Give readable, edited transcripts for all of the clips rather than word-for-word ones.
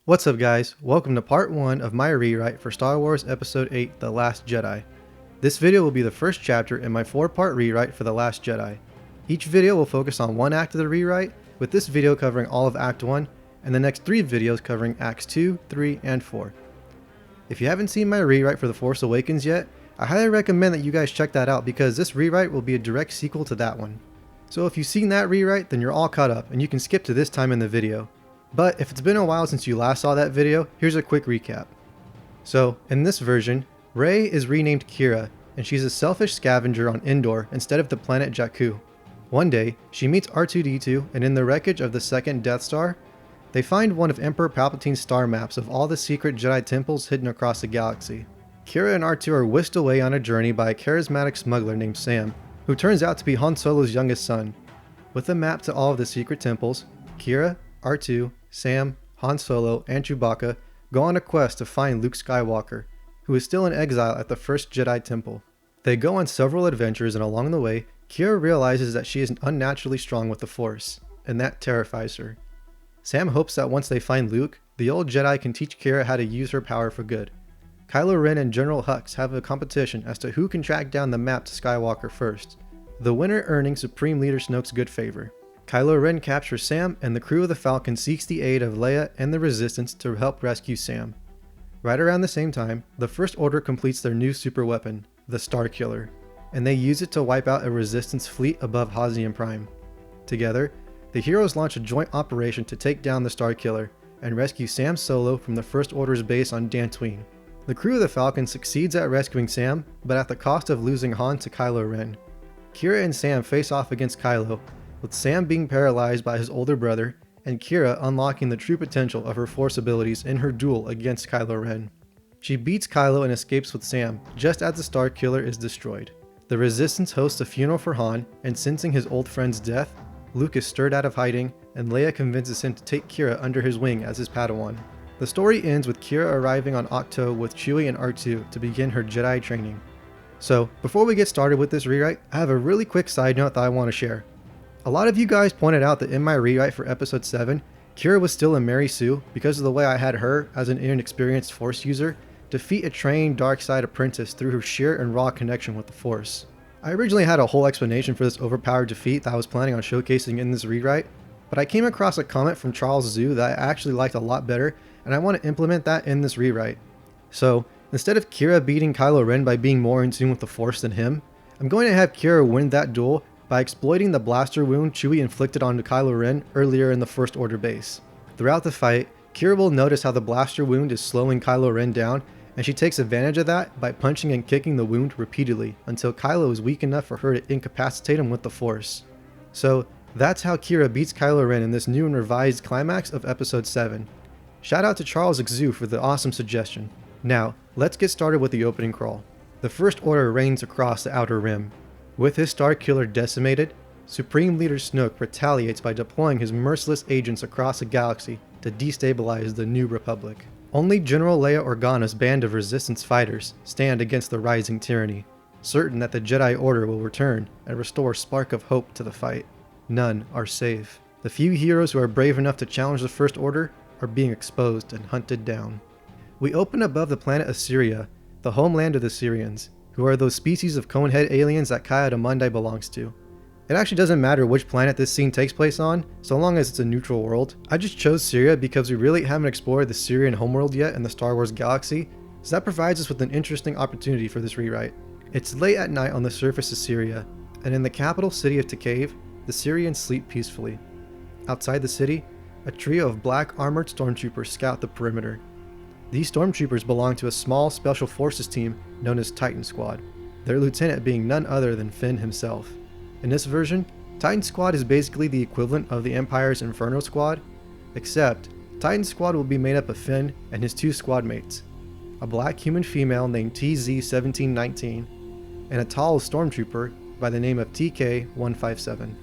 What's up guys, welcome to part 1 of my rewrite for Star Wars Episode 8 The Last Jedi. This video will be the first chapter in my 4-part rewrite for The Last Jedi. Each video will focus on one act of the rewrite, with this video covering all of Act 1, and the next 3 videos covering Acts 2, 3, and 4. If you haven't seen my rewrite for The Force Awakens yet, I highly recommend that you guys check that out because this rewrite will be a direct sequel to that one. So if you've seen that rewrite, then you're all caught up and you can skip to this time in the video. But if it's been a while since you last saw that video, here's a quick recap. So, in this version, Rey is renamed Kira, and she's a selfish scavenger on Endor instead of the planet Jakku. One day, she meets R2-D2, and in the wreckage of the second Death Star, they find one of Emperor Palpatine's star maps of all the secret Jedi temples hidden across the galaxy. Kira and R2 are whisked away on a journey by a charismatic smuggler named Sam, who turns out to be Han Solo's youngest son. With a map to all of the secret temples, Kira, R2, Sam, Han Solo, and Chewbacca go on a quest to find Luke Skywalker, who is still in exile at the first Jedi Temple. They go on several adventures, and along the way, Kira realizes that she is unnaturally strong with the Force, and that terrifies her. Sam hopes that once they find Luke, the old Jedi can teach Kira how to use her power for good. Kylo Ren and General Hux have a competition as to who can track down the map to Skywalker first, the winner earning Supreme Leader Snoke's good favor. Kylo Ren captures Sam, and the crew of the Falcon seeks the aid of Leia and the Resistance to help rescue Sam. Right around the same time, the First Order completes their new super weapon, the Starkiller, and they use it to wipe out a Resistance fleet above Hazian Prime. Together, the heroes launch a joint operation to take down the Starkiller and rescue Sam Solo from the First Order's base on Dantooine. The crew of the Falcon succeeds at rescuing Sam, but at the cost of losing Han to Kylo Ren. Kira and Sam face off against Kylo, with Sam being paralyzed by his older brother, and Kira unlocking the true potential of her Force abilities in her duel against Kylo Ren. She beats Kylo and escapes with Sam, just as the Starkiller is destroyed. The Resistance hosts a funeral for Han, and sensing his old friend's death, Luke is stirred out of hiding, and Leia convinces him to take Kira under his wing as his Padawan. The story ends with Kira arriving on Ahch-To with Chewie and R2 to begin her Jedi training. So, before we get started with this rewrite, I have a really quick side note that I want to share. A lot of you guys pointed out that in my rewrite for episode 7, Kira was still a Mary Sue because of the way I had her, as an inexperienced Force user, defeat a trained dark side apprentice through her sheer and raw connection with the Force. I originally had a whole explanation for this overpowered defeat that I was planning on showcasing in this rewrite, but I came across a comment from Charles Zhu that I actually liked a lot better, and I want to implement that in this rewrite. So, instead of Kira beating Kylo Ren by being more in tune with the Force than him, I'm going to have Kira win that duel by exploiting the blaster wound Chewie inflicted onto Kylo Ren earlier in the First Order base. Throughout the fight, Kira will notice how the blaster wound is slowing Kylo Ren down, and she takes advantage of that by punching and kicking the wound repeatedly until Kylo is weak enough for her to incapacitate him with the Force. So that's how Kira beats Kylo Ren in this new and revised climax of episode 7. Shout out to Charles Xu for the awesome suggestion. Now, let's get started with the opening crawl. The First Order reigns across the Outer Rim. With his Starkiller decimated, Supreme Leader Snoke retaliates by deploying his merciless agents across the galaxy to destabilize the New Republic. Only General Leia Organa's band of Resistance fighters stand against the rising tyranny, certain that the Jedi Order will return and restore a spark of hope to the fight. None are safe. The few heroes who are brave enough to challenge the First Order are being exposed and hunted down. We open above the planet Assyria, the homeland of the Syrians, who are those species of conehead aliens that Ki-Adi-Mundi belongs to. It actually doesn't matter which planet this scene takes place on, so long as it's a neutral world. I just chose Syria because we really haven't explored the Syrian homeworld yet in the Star Wars galaxy, so that provides us with an interesting opportunity for this rewrite. It's late at night on the surface of Syria, and in the capital city of Tekave, the Syrians sleep peacefully. Outside the city, a trio of black armored stormtroopers scout the perimeter. These stormtroopers belong to a small special forces team known as Titan Squad, their lieutenant being none other than Finn himself. In this version, Titan Squad is basically the equivalent of the Empire's Inferno Squad, except Titan Squad will be made up of Finn and his 2 squad mates, a black human female named TZ-1719, and a tall stormtrooper by the name of TK-157.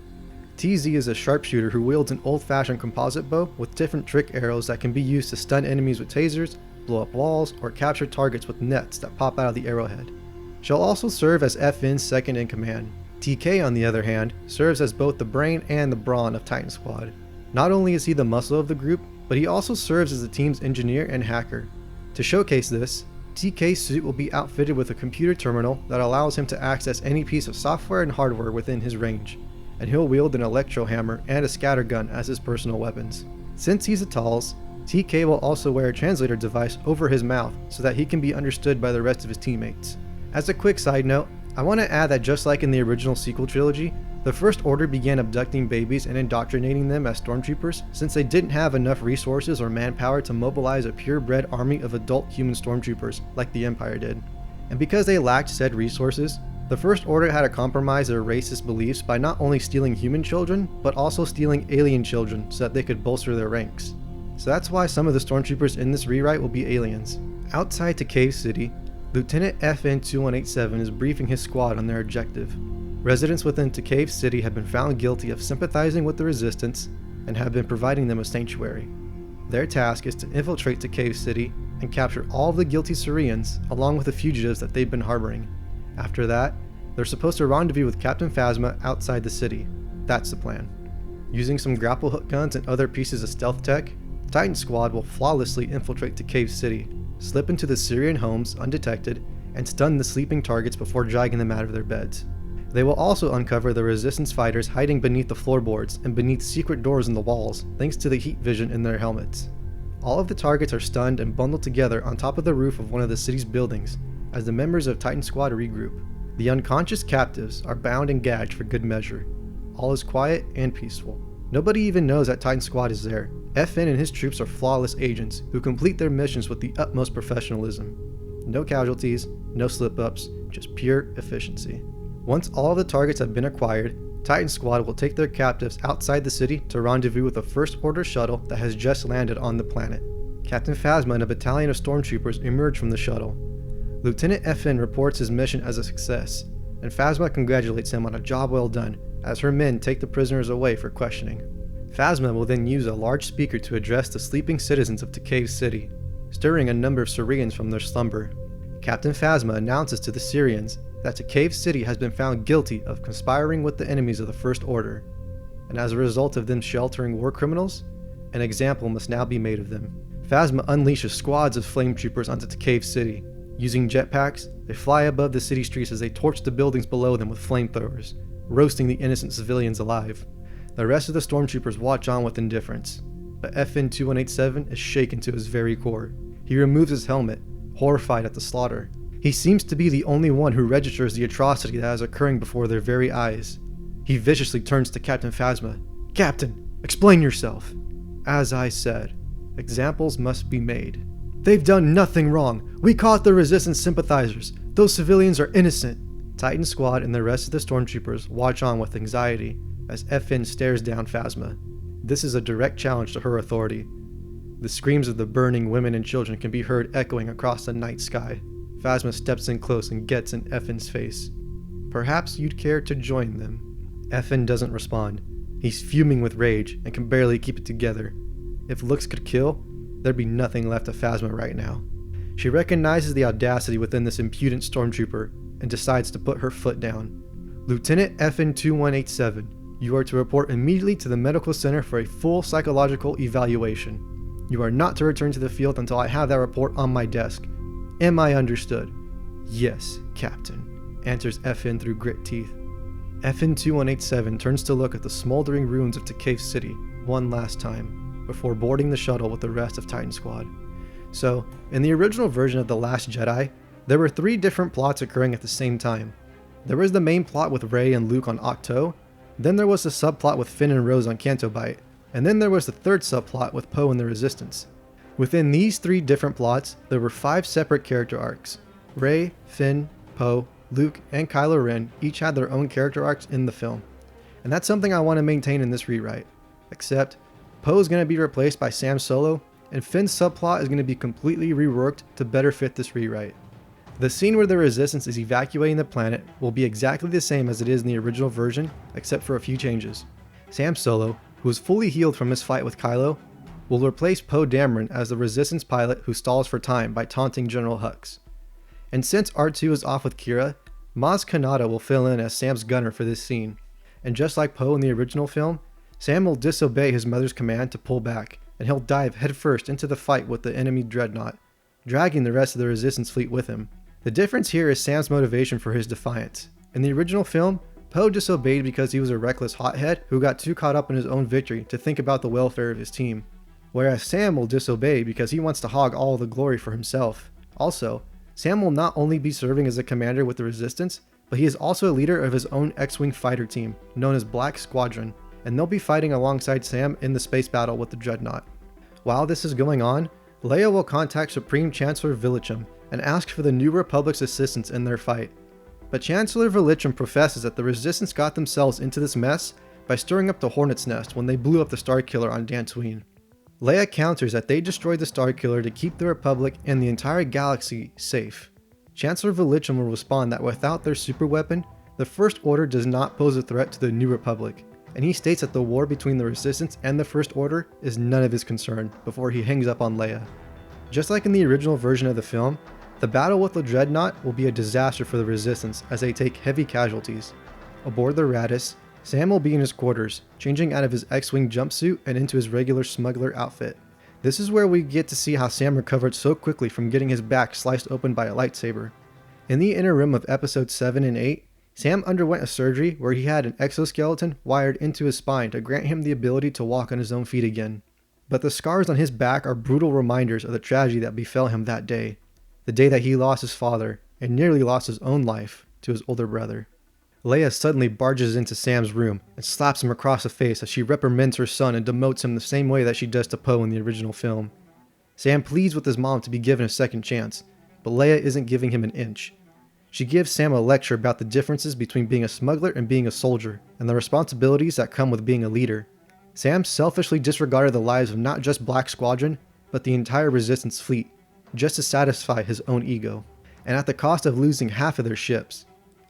TZ is a sharpshooter who wields an old-fashioned composite bow with different trick arrows that can be used to stun enemies with tasers, blow up walls, or capture targets with nets that pop out of the arrowhead. She'll also serve as FN's second in command. TK, on the other hand, serves as both the brain and the brawn of Titan Squad. Not only is he the muscle of the group, but he also serves as the team's engineer and hacker. To showcase this, TK's suit will be outfitted with a computer terminal that allows him to access any piece of software and hardware within his range, and he'll wield an electro hammer and a scattergun as his personal weapons. Since he's a TALS, TK will also wear a translator device over his mouth so that he can be understood by the rest of his teammates. As a quick side note, I want to add that just like in the original sequel trilogy, the First Order began abducting babies and indoctrinating them as stormtroopers since they didn't have enough resources or manpower to mobilize a purebred army of adult human stormtroopers like the Empire did. And because they lacked said resources, the First Order had to compromise their racist beliefs by not only stealing human children, but also stealing alien children so that they could bolster their ranks. So that's why some of the stormtroopers in this rewrite will be aliens. Outside to Cave City, Lieutenant FN-2187 is briefing his squad on their objective. Residents within Cave City have been found guilty of sympathizing with the Resistance and have been providing them a sanctuary. Their task is to infiltrate Cave City and capture all of the guilty Syrians along with the fugitives that they've been harboring. After that, they're supposed to rendezvous with Captain Phasma outside the city. That's the plan. Using some grapple hook guns and other pieces of stealth tech, Titan Squad will flawlessly infiltrate Cave City, slip into the Syrian homes undetected, and stun the sleeping targets before dragging them out of their beds. They will also uncover the Resistance fighters hiding beneath the floorboards and beneath secret doors in the walls thanks to the heat vision in their helmets. All of the targets are stunned and bundled together on top of the roof of one of the city's buildings as the members of Titan Squad regroup. The unconscious captives are bound and gagged for good measure. All is quiet and peaceful. Nobody even knows that Titan Squad is there. FN and his troops are flawless agents who complete their missions with the utmost professionalism. No casualties, no slip-ups, just pure efficiency. Once all of the targets have been acquired, Titan Squad will take their captives outside the city to rendezvous with a First Order shuttle that has just landed on the planet. Captain Phasma and a battalion of stormtroopers emerge from the shuttle. Lieutenant FN reports his mission as a success, and Phasma congratulates him on a job well done as her men take the prisoners away for questioning. Phasma will then use a large speaker to address the sleeping citizens of Cave City, stirring a number of Syrians from their slumber. Captain Phasma announces to the Syrians that Cave City has been found guilty of conspiring with the enemies of the First Order, and as a result of them sheltering war criminals, an example must now be made of them. Phasma unleashes squads of flame troopers onto Cave City. Using jetpacks, they fly above the city streets as they torch the buildings below them with flamethrowers, roasting the innocent civilians alive. The rest of the stormtroopers watch on with indifference, but FN-2187 is shaken to his very core. He removes his helmet, horrified at the slaughter. He seems to be the only one who registers the atrocity that is occurring before their very eyes. He viciously turns to Captain Phasma. "Captain, explain yourself." "As I said, examples must be made. They've done nothing wrong. We caught the Resistance sympathizers. Those civilians are innocent." Titan Squad and the rest of the stormtroopers watch on with anxiety as FN stares down Phasma. This is a direct challenge to her authority. The screams of the burning women and children can be heard echoing across the night sky. Phasma steps in close and gets in FN's face. "Perhaps you'd care to join them." FN doesn't respond. He's fuming with rage and can barely keep it together. If looks could kill, there'd be nothing left of Phasma right now. She recognizes the audacity within this impudent stormtrooper and decides to put her foot down. "Lieutenant FN-2187, you are to report immediately to the medical center for a full psychological evaluation. You are not to return to the field until I have that report on my desk. Am I understood?" "Yes, Captain," answers FN through grit teeth. FN-2187 turns to look at the smoldering ruins of Cave City one last time, before boarding the shuttle with the rest of Titan Squad. So, in the original version of The Last Jedi, there were 3 different plots occurring at the same time. There was the main plot with Rey and Luke on Octo, then there was the subplot with Finn and Rose on Canto Bight, and then there was the third subplot with Poe and the Resistance. Within these 3 different plots, there were 5 separate character arcs. Rey, Finn, Poe, Luke, and Kylo Ren each had their own character arcs in the film. And that's something I want to maintain in this rewrite. Except, Poe is going to be replaced by Sam Solo, and Finn's subplot is going to be completely reworked to better fit this rewrite. The scene where the Resistance is evacuating the planet will be exactly the same as it is in the original version, except for a few changes. Sam Solo, who is fully healed from his fight with Kylo, will replace Poe Dameron as the Resistance pilot who stalls for time by taunting General Hux. And since R2 is off with Kira, Maz Kanata will fill in as Sam's gunner for this scene. And just like Poe in the original film, Sam will disobey his mother's command to pull back, and he'll dive headfirst into the fight with the enemy dreadnought, dragging the rest of the resistance fleet with him. The difference here is Sam's motivation for his defiance. In the original film, Poe disobeyed because he was a reckless hothead who got too caught up in his own victory to think about the welfare of his team. Whereas Sam will disobey because he wants to hog all the glory for himself. Also, Sam will not only be serving as a commander with the Resistance, but he is also a leader of his own X-Wing fighter team, known as Black Squadron, and they'll be fighting alongside Sam in the space battle with the Dreadnought. While this is going on, Leia will contact Supreme Chancellor Vilichum and ask for the New Republic's assistance in their fight. But Chancellor Vilichum professes that the Resistance got themselves into this mess by stirring up the Hornet's Nest when they blew up the Starkiller on Dantooine. Leia counters that they destroyed the Starkiller to keep the Republic and the entire galaxy safe. Chancellor Vilichum will respond that without their superweapon, the First Order does not pose a threat to the New Republic, and he states that the war between the Resistance and the First Order is none of his concern before he hangs up on Leia. Just like in the original version of the film, the battle with the Dreadnought will be a disaster for the Resistance as they take heavy casualties. Aboard the Raddus, Sam will be in his quarters, changing out of his X-Wing jumpsuit and into his regular smuggler outfit. This is where we get to see how Sam recovered so quickly from getting his back sliced open by a lightsaber. In the interim of episodes 7 and 8, Sam underwent a surgery where he had an exoskeleton wired into his spine to grant him the ability to walk on his own feet again. But the scars on his back are brutal reminders of the tragedy that befell him that day. The day that he lost his father and nearly lost his own life to his older brother. Leia suddenly barges into Sam's room and slaps him across the face as she reprimands her son and demotes him the same way that she does to Poe in the original film. Sam pleads with his mom to be given a second chance, but Leia isn't giving him an inch. She gives Sam a lecture about the differences between being a smuggler and being a soldier, and the responsibilities that come with being a leader. Sam selfishly disregarded the lives of not just Black Squadron, but the entire Resistance fleet, just to satisfy his own ego, and at the cost of losing half of their ships.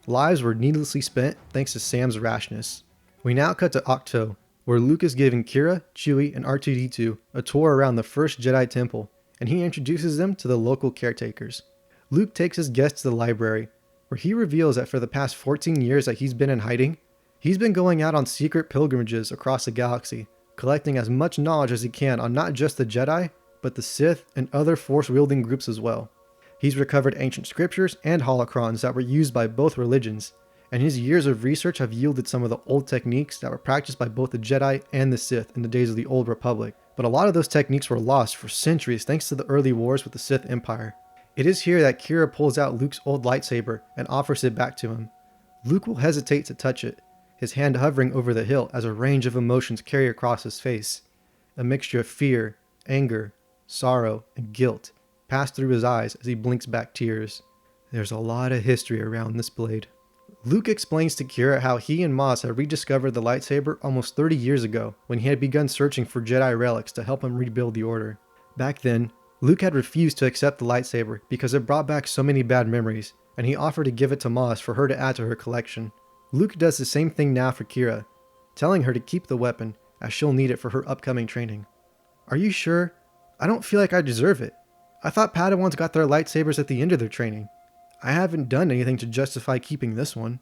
Lives were needlessly spent thanks to Sam's rashness. We now cut to Ahch-To, where Luke is giving Kira, Chewie, and R2-D2 a tour around the first Jedi Temple, and he introduces them to the local caretakers. Luke takes his guests to the library, where he reveals that for the past 14 years that he's been in hiding, he's been going out on secret pilgrimages across the galaxy, collecting as much knowledge as he can on not just the Jedi, but the Sith and other Force-wielding groups as well. He's recovered ancient scriptures and holocrons that were used by both religions, and his years of research have yielded some of the old techniques that were practiced by both the Jedi and the Sith in the days of the Old Republic. But a lot of those techniques were lost for centuries thanks to the early wars with the Sith Empire. It is here that Kira pulls out Luke's old lightsaber and offers it back to him. Luke will hesitate to touch it, his hand hovering over the hilt as a range of emotions carry across his face. A mixture of fear, anger, sorrow, and guilt pass through his eyes as he blinks back tears. There's a lot of history around this blade. Luke explains to Kira how he and Maz had rediscovered the lightsaber almost 30 years ago when he had begun searching for Jedi relics to help him rebuild the Order. Back then, Luke had refused to accept the lightsaber because it brought back so many bad memories, and he offered to give it to Maz for her to add to her collection. Luke does the same thing now for Kira, telling her to keep the weapon as she'll need it for her upcoming training. Are you sure? I don't feel like I deserve it. I thought Padawans got their lightsabers at the end of their training. I haven't done anything to justify keeping this one.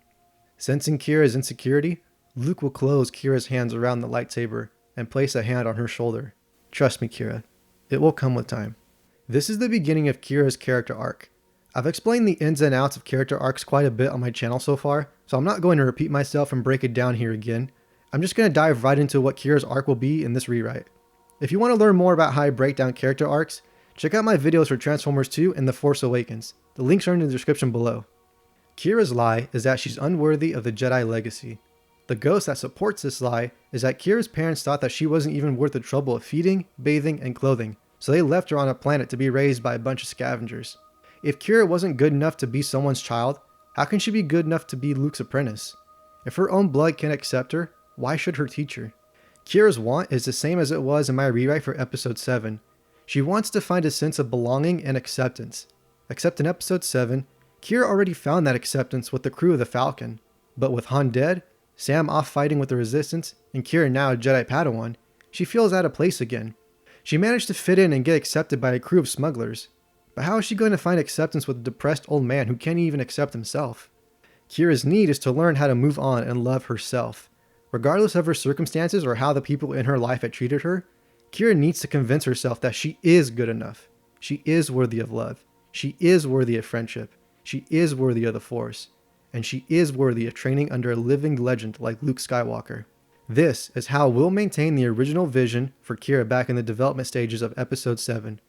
Sensing Kira's insecurity, Luke will close Kira's hands around the lightsaber and place a hand on her shoulder. Trust me, Kira. It will come with time. This is the beginning of Kira's character arc. I've explained the ins and outs of character arcs quite a bit on my channel so far, so I'm not going to repeat myself and break it down here again. I'm just going to dive right into what Kira's arc will be in this rewrite. If you want to learn more about how I break down character arcs, check out my videos for Transformers 2 and The Force Awakens. The links are in the description below. Kira's lie is that she's unworthy of the Jedi legacy. The ghost that supports this lie is that Kira's parents thought that she wasn't even worth the trouble of feeding, bathing, and clothing, so they left her on a planet to be raised by a bunch of scavengers. If Kira wasn't good enough to be someone's child, how can she be good enough to be Luke's apprentice? If her own blood can't accept her, why should her teach her? Kira's want is the same as it was in my rewrite for episode 7. She wants to find a sense of belonging and acceptance. Except in episode 7, Kira already found that acceptance with the crew of the Falcon. But with Han dead, Sam off fighting with the Resistance, and Kira now a Jedi Padawan, she feels out of place again. She managed to fit in and get accepted by a crew of smugglers. But how is she going to find acceptance with a depressed old man who can't even accept himself? Kira's need is to learn how to move on and love herself. Regardless of her circumstances or how the people in her life had treated her, Kira needs to convince herself that she is good enough. She is worthy of love. She is worthy of friendship. She is worthy of the Force. And she is worthy of training under a living legend like Luke Skywalker. This is how we'll maintain the original vision for Kira back in the development stages of Episode 7.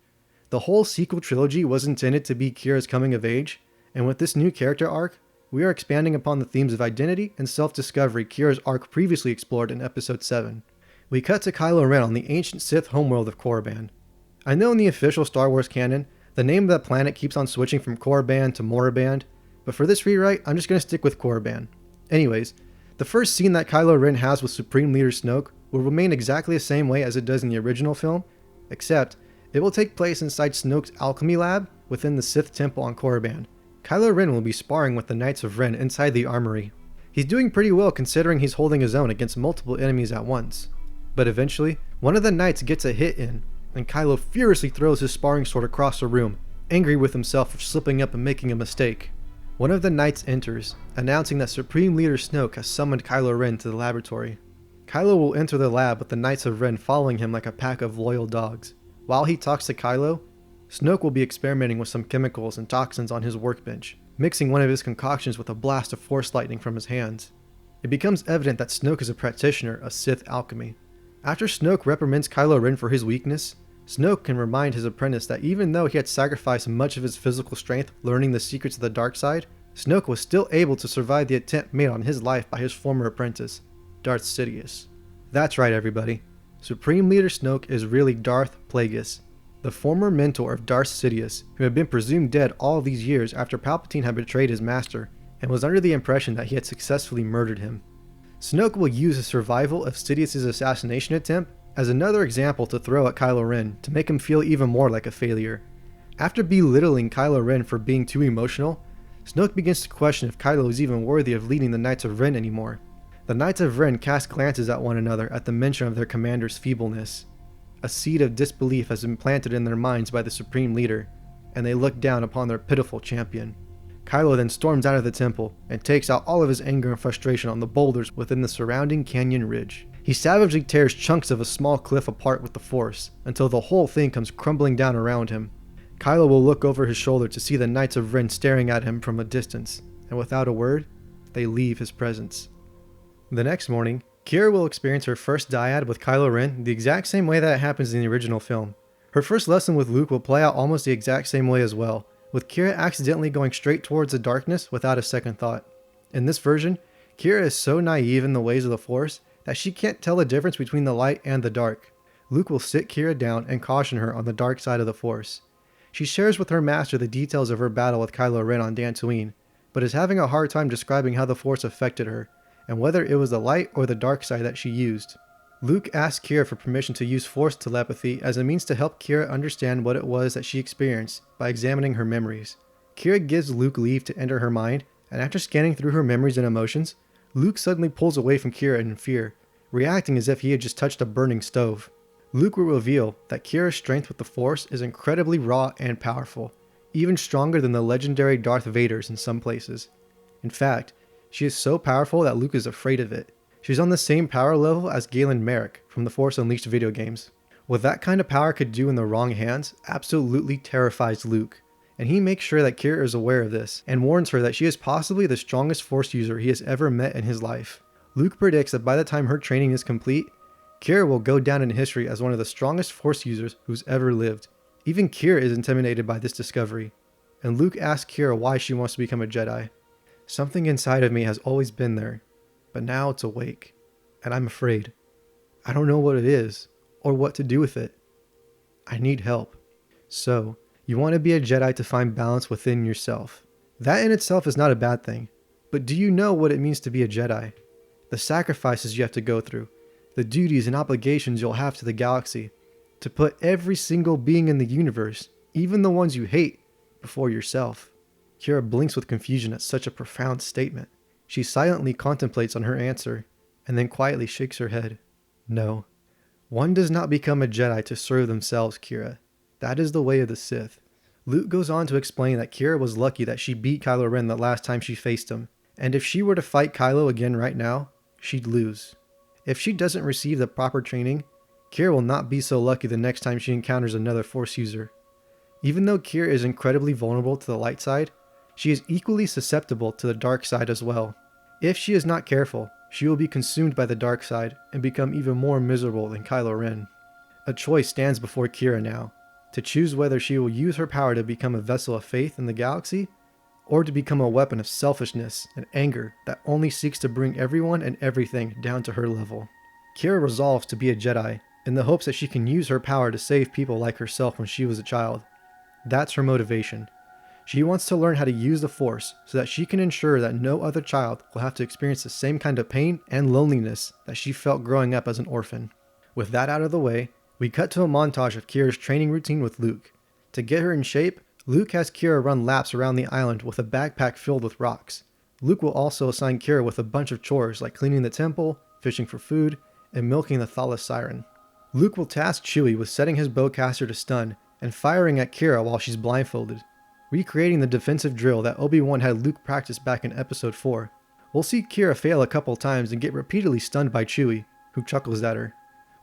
The whole sequel trilogy was intended to be Kira's coming of age, and with this new character arc, we are expanding upon the themes of identity and self-discovery Kira's arc previously explored in Episode 7. We cut to Kylo Ren on the ancient Sith homeworld of Korriban. I know in the official Star Wars canon, the name of that planet keeps on switching from Korriban to Moraband, but for this rewrite, I'm just going to stick with Korriban. Anyways, the first scene that Kylo Ren has with Supreme Leader Snoke will remain exactly the same way as it does in the original film, except it will take place inside Snoke's alchemy lab within the Sith temple on Korriban. Kylo Ren will be sparring with the Knights of Ren inside the armory. He's doing pretty well considering he's holding his own against multiple enemies at once. But eventually, one of the knights gets a hit in, and Kylo furiously throws his sparring sword across the room, angry with himself for slipping up and making a mistake. One of the knights enters, announcing that Supreme Leader Snoke has summoned Kylo Ren to the laboratory. Kylo will enter the lab with the Knights of Ren following him like a pack of loyal dogs. While he talks to Kylo, Snoke will be experimenting with some chemicals and toxins on his workbench, mixing one of his concoctions with a blast of force lightning from his hands. It becomes evident that Snoke is a practitioner of Sith alchemy. After Snoke reprimands Kylo Ren for his weakness, Snoke can remind his apprentice that even though he had sacrificed much of his physical strength learning the secrets of the dark side, Snoke was still able to survive the attempt made on his life by his former apprentice, Darth Sidious. That's right, everybody. Supreme Leader Snoke is really Darth Plagueis, the former mentor of Darth Sidious, who had been presumed dead all these years after Palpatine had betrayed his master, and was under the impression that he had successfully murdered him. Snoke will use his survival of Sidious's assassination attempt as another example to throw at Kylo Ren to make him feel even more like a failure. After belittling Kylo Ren for being too emotional, Snoke begins to question if Kylo is even worthy of leading the Knights of Ren anymore. The Knights of Ren cast glances at one another at the mention of their commander's feebleness. A seed of disbelief has been planted in their minds by the Supreme Leader, and they look down upon their pitiful champion. Kylo then storms out of the temple and takes out all of his anger and frustration on the boulders within the surrounding canyon ridge. He savagely tears chunks of a small cliff apart with the Force, until the whole thing comes crumbling down around him. Kylo will look over his shoulder to see the Knights of Ren staring at him from a distance, and without a word, they leave his presence. The next morning, Kira will experience her first dyad with Kylo Ren the exact same way that it happens in the original film. Her first lesson with Luke will play out almost the exact same way as well, with Kira accidentally going straight towards the darkness without a second thought. In this version, Kira is so naive in the ways of the Force that she can't tell the difference between the light and the dark. Luke will sit Kira down and caution her on the dark side of the Force. She shares with her master the details of her battle with Kylo Ren on Dantooine, but is having a hard time describing how the Force affected her, and whether it was the light or the dark side that she used. Luke asks Kira for permission to use Force telepathy as a means to help Kira understand what it was that she experienced by examining her memories. Kira gives Luke leave to enter her mind, and after scanning through her memories and emotions, Luke suddenly pulls away from Kira in fear, reacting as if he had just touched a burning stove. Luke will reveal that Kira's strength with the Force is incredibly raw and powerful, even stronger than the legendary Darth Vader's in some places. In fact, she is so powerful that Luke is afraid of it. She's on the same power level as Galen Merrick from the Force Unleashed video games. What that kind of power could do in the wrong hands absolutely terrifies Luke, and he makes sure that Kira is aware of this and warns her that she is possibly the strongest Force user he has ever met in his life. Luke predicts that by the time her training is complete, Kira will go down in history as one of the strongest Force users who's ever lived. Even Kira is intimidated by this discovery, and Luke asks Kira why she wants to become a Jedi. Something inside of me has always been there, but now it's awake, and I'm afraid. I don't know what it is, or what to do with it. I need help. So, you want to be a Jedi to find balance within yourself. That in itself is not a bad thing, but do you know what it means to be a Jedi? The sacrifices you have to go through, the duties and obligations you'll have to the galaxy, to put every single being in the universe, even the ones you hate, before yourself. Kira blinks with confusion at such a profound statement. She silently contemplates on her answer, and then quietly shakes her head. No. One does not become a Jedi to serve themselves, Kira. That is the way of the Sith. Luke goes on to explain that Kira was lucky that she beat Kylo Ren the last time she faced him, and if she were to fight Kylo again right now, she'd lose. If she doesn't receive the proper training, Kira will not be so lucky the next time she encounters another Force user. Even though Kira is incredibly vulnerable to the light side, she is equally susceptible to the dark side as well. If she is not careful, she will be consumed by the dark side and become even more miserable than Kylo Ren. A choice stands before Kira now, to choose whether she will use her power to become a vessel of faith in the galaxy, or to become a weapon of selfishness and anger that only seeks to bring everyone and everything down to her level. Kira resolves to be a Jedi in the hopes that she can use her power to save people like herself when she was a child. That's her motivation. She wants to learn how to use the Force so that she can ensure that no other child will have to experience the same kind of pain and loneliness that she felt growing up as an orphan. With that out of the way, we cut to a montage of Kira's training routine with Luke. To get her in shape, Luke has Kira run laps around the island with a backpack filled with rocks. Luke will also assign Kira with a bunch of chores like cleaning the temple, fishing for food, and milking the thawless siren. Luke will task Chewie with setting his bowcaster to stun and firing at Kira while she's blindfolded, recreating the defensive drill that Obi-Wan had Luke practice back in episode 4. We'll see Kira fail a couple times and get repeatedly stunned by Chewie, who chuckles at her.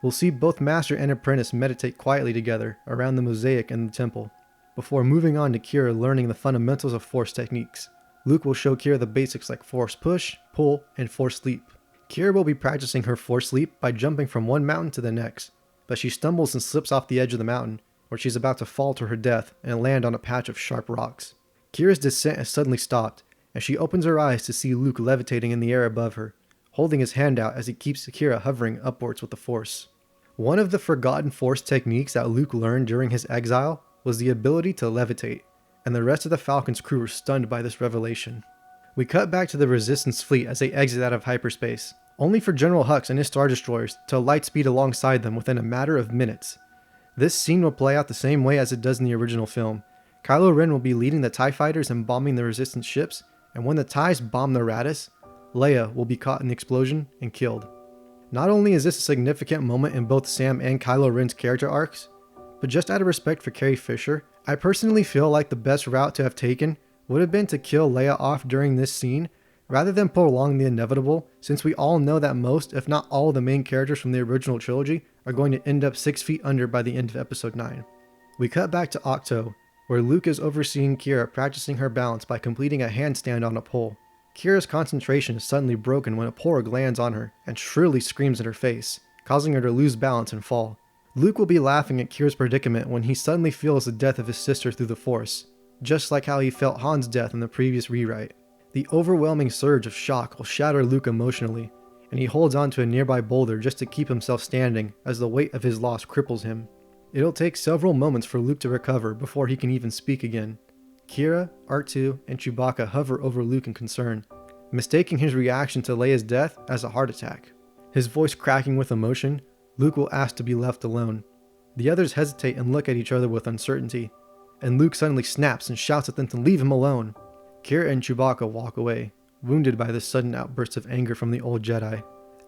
We'll see both master and apprentice meditate quietly together around the mosaic in the temple, before moving on to Kira learning the fundamentals of Force techniques. Luke will show Kira the basics like Force push, pull, and Force leap. Kira will be practicing her Force leap by jumping from one mountain to the next, but she stumbles and slips off the edge of the mountain, where she's about to fall to her death and land on a patch of sharp rocks. Kira's descent has suddenly stopped, and she opens her eyes to see Luke levitating in the air above her, holding his hand out as he keeps Kira hovering upwards with the Force. One of the forgotten Force techniques that Luke learned during his exile was the ability to levitate, and the rest of the Falcon's crew were stunned by this revelation. We cut back to the Resistance fleet as they exit out of hyperspace, only for General Hux and his Star Destroyers to light speed alongside them within a matter of minutes. This scene will play out the same way as it does in the original film. Kylo Ren will be leading the TIE fighters and bombing the Resistance ships, and when the TIEs bomb the Raddus, Leia will be caught in the explosion and killed. Not only is this a significant moment in both Sam and Kylo Ren's character arcs, but just out of respect for Carrie Fisher, I personally feel like the best route to have taken would have been to kill Leia off during this scene, rather than prolong the inevitable, since we all know that most, if not all, of the main characters from the original trilogy are going to end up 6 feet under by the end of episode 9. We cut back to Octo, where Luke is overseeing Kira practicing her balance by completing a handstand on a pole. Kira's concentration is suddenly broken when a porg lands on her and shrilly screams in her face, causing her to lose balance and fall. Luke will be laughing at Kira's predicament when he suddenly feels the death of his sister through the Force, just like how he felt Han's death in the previous rewrite. The overwhelming surge of shock will shatter Luke emotionally, and he holds on to a nearby boulder just to keep himself standing as the weight of his loss cripples him. It'll take several moments for Luke to recover before he can even speak again. Kira, R2, and Chewbacca hover over Luke in concern, mistaking his reaction to Leia's death as a heart attack. His voice cracking with emotion, Luke will ask to be left alone. The others hesitate and look at each other with uncertainty, and Luke suddenly snaps and shouts at them to leave him alone. Kira and Chewbacca walk away, wounded by this sudden outburst of anger from the old Jedi.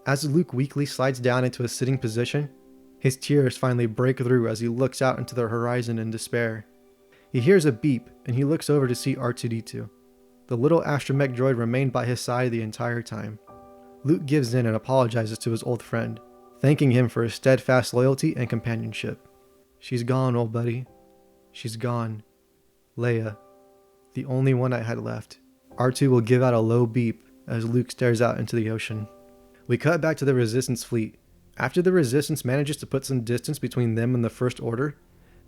As Luke weakly slides down into a sitting position, his tears finally break through as he looks out into the horizon in despair. He hears a beep and he looks over to see R2-D2. The little astromech droid remained by his side the entire time. Luke gives in and apologizes to his old friend, thanking him for his steadfast loyalty and companionship. "She's gone, old buddy. She's gone. Leia. The only one I had left." R2 will give out a low beep as Luke stares out into the ocean. We cut back to the Resistance fleet. After the Resistance manages to put some distance between them and the First Order,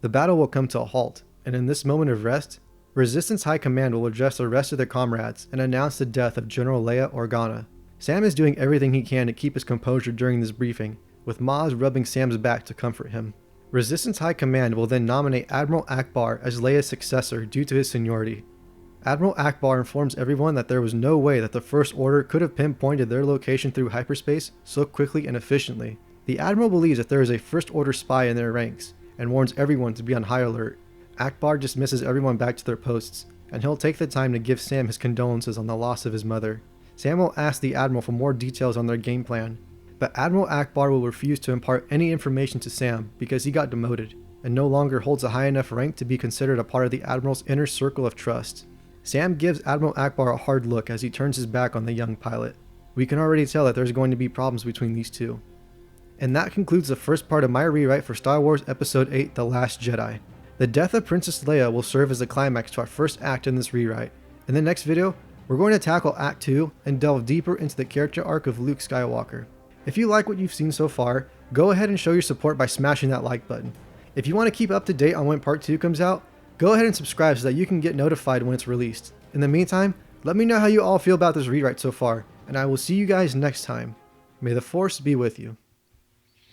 the battle will come to a halt, and in this moment of rest, Resistance High Command will address the rest of their comrades and announce the death of General Leia Organa. Sam is doing everything he can to keep his composure during this briefing, with Maz rubbing Sam's back to comfort him. Resistance High Command will then nominate Admiral Akbar as Leia's successor due to his seniority. Admiral Akbar informs everyone that there was no way that the First Order could have pinpointed their location through hyperspace so quickly and efficiently. The Admiral believes that there is a First Order spy in their ranks, and warns everyone to be on high alert. Akbar dismisses everyone back to their posts, and he'll take the time to give Sam his condolences on the loss of his mother. Sam will ask the Admiral for more details on their game plan, but Admiral Akbar will refuse to impart any information to Sam because he got demoted, and no longer holds a high enough rank to be considered a part of the Admiral's inner circle of trust. Sam gives Admiral Akbar a hard look as he turns his back on the young pilot. We can already tell that there's going to be problems between these two. And that concludes the first part of my rewrite for Star Wars Episode 8 The Last Jedi. The death of Princess Leia will serve as the climax to our first act in this rewrite. In the next video, we're going to tackle Act 2 and delve deeper into the character arc of Luke Skywalker. If you like what you've seen so far, go ahead and show your support by smashing that like button. If you want to keep up to date on when Part 2 comes out, go ahead and subscribe so that you can get notified when it's released. In the meantime, let me know how you all feel about this rewrite so far, and I will see you guys next time. May the Force be with you.